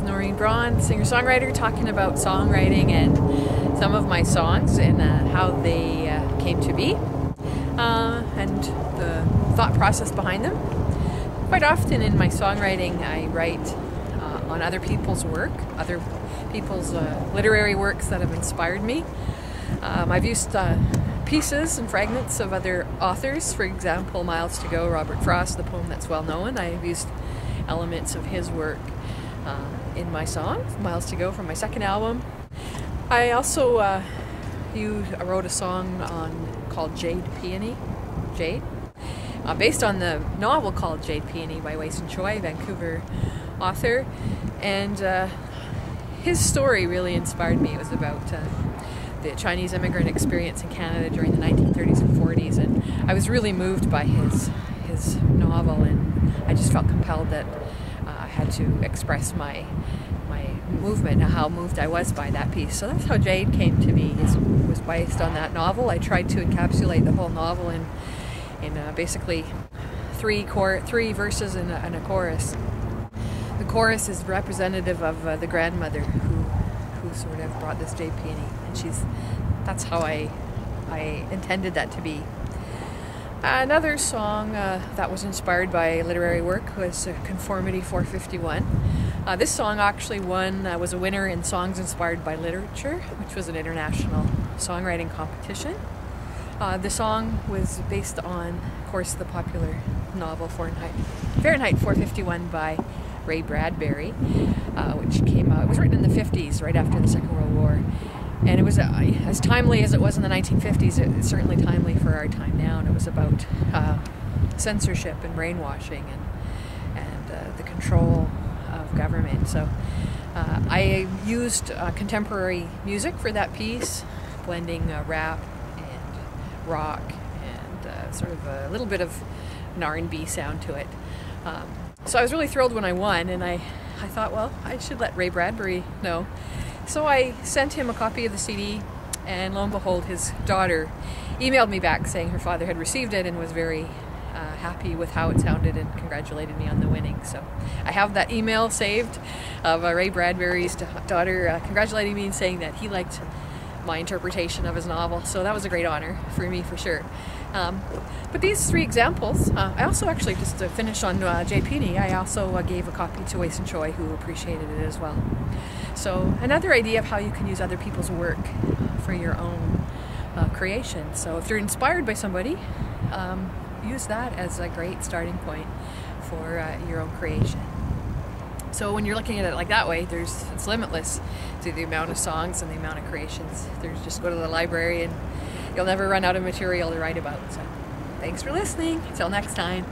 is Norine Braun, singer-songwriter, talking about songwriting and some of my songs and how they came to be and the thought process behind them. Quite often in my songwriting I write on other people's work, other people's literary works that have inspired me. I've used pieces and fragments of other authors, for example Miles to Go, Robert Frost, the poem that's well known. I've used elements of his work in my song, Miles to Go, from my second album. I also wrote a song called Jade, based on the novel called Jade Peony by Wei-Sun Choi, Vancouver author, and his story really inspired me. It was about the Chinese immigrant experience in Canada during the 1930s and 40s, and I was really moved by his novel, and I just felt compelled that I had to express my movement and how moved I was by that piece. So that's how Jade came to be. It was based on that novel. I tried to encapsulate the whole novel in basically three verses and a chorus. The chorus is representative of the grandmother who sort of brought this Jade Peony, and that's how I intended that to be. Another song that was inspired by literary work was Conformity 451. This song actually was a winner in Songs Inspired by Literature, which was an international songwriting competition. The song was based on, of course, the popular novel Fahrenheit 451 by Ray Bradbury, which came out. It was written in the 50s, right after the Second World War. And it was as timely as it was in the 1950s. It's certainly timely for our time now, and it was about censorship and brainwashing and the control of government. So I used contemporary music for that piece, blending rap and rock and sort of a little bit of an R&B sound to it. So I was really thrilled when I won, and I thought, well, I should let Ray Bradbury know. So I sent him a copy of the CD, and lo and behold, his daughter emailed me back saying her father had received it and was very happy with how it sounded and congratulated me on the winning. So I have that email saved of Ray Bradbury's daughter congratulating me and saying that he liked my interpretation of his novel. So that was a great honor for me, for sure. But these three examples, I also actually, just to finish on Jade Peony, I also gave a copy to Wei-Sun Choi, who appreciated it as well. So another idea of how you can use other people's work for your own creation. So if you're inspired by somebody, use that as a great starting point for your own creation. So when you're looking at it like that way, it's limitless to the amount of songs and the amount of creations. Just go to the library and you'll never run out of material to write about. So thanks for listening. Until next time.